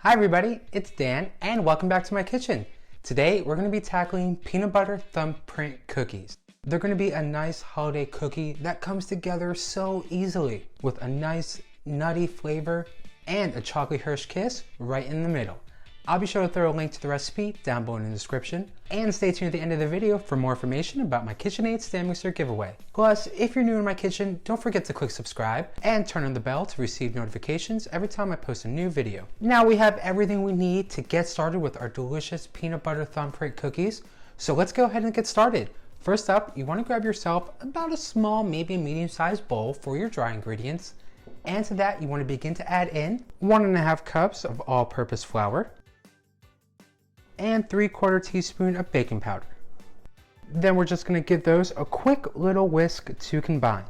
Hi everybody, it's Dan and welcome back to my kitchen. Today we're going to be tackling peanut butter thumbprint cookies. They're going to be a nice holiday cookie that comes together so easily with a nice nutty flavor and a chocolate Hershey kiss right in the middle. I'll be sure to throw a link to the recipe down below in the description, and stay tuned at the end of the video for more information about my KitchenAid stand mixer giveaway. Plus, if you're new in my kitchen, don't forget to click subscribe and turn on the bell to receive notifications every time I post a new video. Now we have everything we need to get started with our delicious peanut butter thumbprint cookies, so let's go ahead and get started. First up, you want to grab yourself about a small, maybe medium-sized bowl for your dry ingredients, and to that you want to begin to add in 1.5 cups of all-purpose flour, and 3/4 teaspoon of baking powder. Then we're just going to give those a quick little whisk to combine.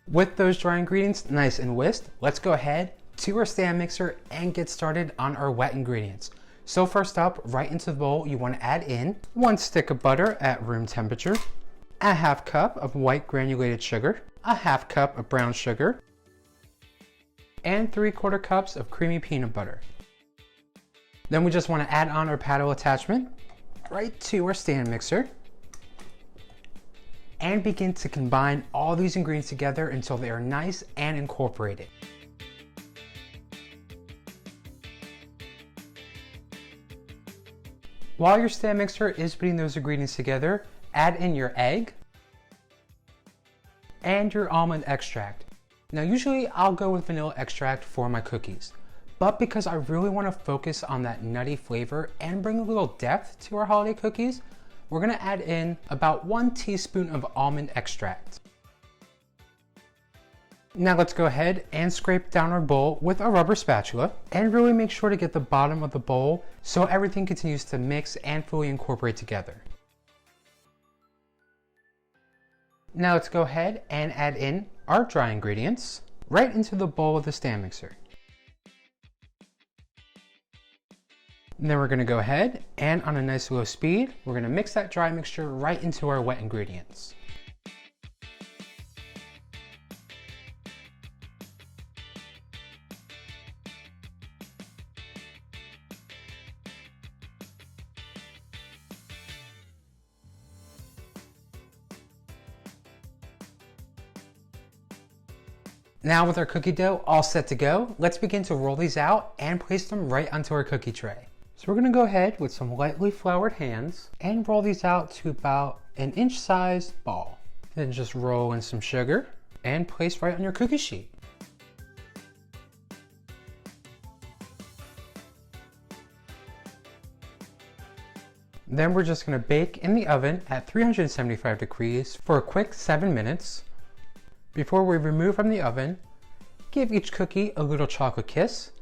With those dry ingredients nice and whisked, let's go ahead to our stand mixer and get started on our wet ingredients. So first up, right into the bowl, you want to add in 1 stick of butter at room temperature, a 1/2 cup of white granulated sugar, a 1/2 cup of brown sugar, and 3/4 cups of creamy peanut butter. Then we just want to add on our paddle attachment right to our stand mixer and begin to combine all these ingredients together until they are nice and incorporated. While your stand mixer is putting those ingredients together, add in your egg and your almond extract. Now usually I'll go with vanilla extract for my cookies, but because I really want to focus on that nutty flavor and bring a little depth to our holiday cookies, we're going to add in about 1 teaspoon of almond extract. Now let's go ahead and scrape down our bowl with a rubber spatula and really make sure to get the bottom of the bowl so everything continues to mix and fully incorporate together. Now let's go ahead and add in our dry ingredients right into the bowl of the stand mixer. And then we're going to go ahead and on a nice low speed, we're going to mix that dry mixture right into our wet ingredients. Now with our cookie dough all set to go, let's begin to roll these out and place them right onto our cookie tray. So we're going to go ahead with some lightly floured hands and roll these out to about an inch-sized ball. Then just roll in some sugar and place right on your cookie sheet. Then we're just going to bake in the oven at 375 degrees for a quick 7 minutes. Before we remove from the oven, give each cookie a little chocolate kiss,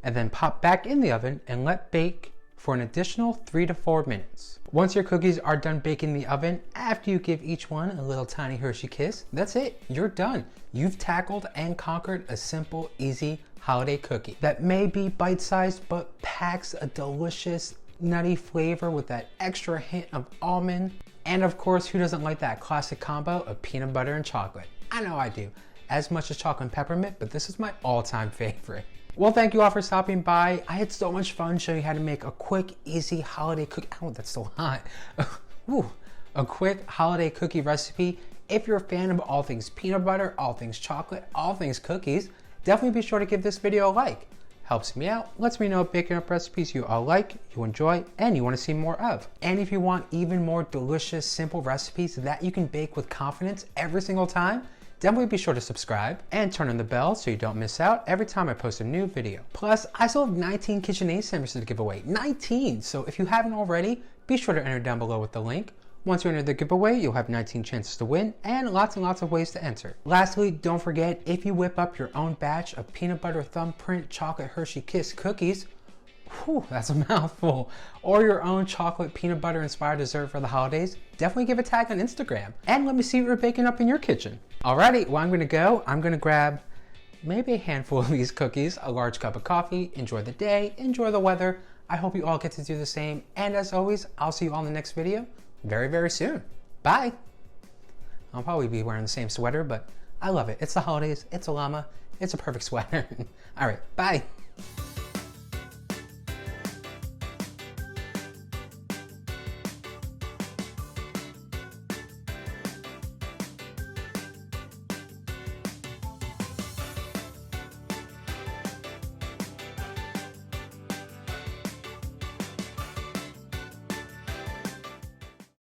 and then pop back in the oven and let bake for an additional 3 to 4 minutes. Once your cookies are done baking in the oven, after you give each one a little tiny Hershey kiss, that's it, you're done. You've tackled and conquered a simple, easy holiday cookie that may be bite-sized but packs a delicious, nutty flavor with that extra hint of almond. And of course, who doesn't like that classic combo of peanut butter and chocolate? I know I do, as much as chocolate and peppermint, but this is my all-time favorite. Well, thank you all for stopping by. I had so much fun showing you how to make a quick, easy holiday cookie. Oh, that's so hot. Ooh, a quick holiday cookie recipe. If you're a fan of all things peanut butter, all things chocolate, all things cookies, definitely be sure to give this video a like. Helps me out, lets me know baking up recipes you all like, you enjoy, and you want to see more of. And if you want even more delicious, simple recipes that you can bake with confidence every single time, definitely be sure to subscribe and turn on the bell so you don't miss out every time I post a new video. Plus, I still have 19 KitchenAid stand mixers to give away. 19! So if you haven't already, be sure to enter down below with the link. Once you enter the giveaway, you'll have 19 chances to win and lots of ways to enter. Lastly, don't forget, if you whip up your own batch of peanut butter thumbprint chocolate Hershey Kiss cookies, whew, that's a mouthful, or your own chocolate peanut butter inspired dessert for the holidays, definitely give a tag on Instagram and let me see what you're baking up in your kitchen. Alrighty, well I'm gonna grab maybe a handful of these cookies, a large cup of coffee, enjoy the day, enjoy the weather. I hope you all get to do the same, and as always, I'll see you all in the next video very soon. Bye! I'll probably be wearing the same sweater, but I love it. It's the holidays, it's a llama, it's a perfect sweater. Alright, bye!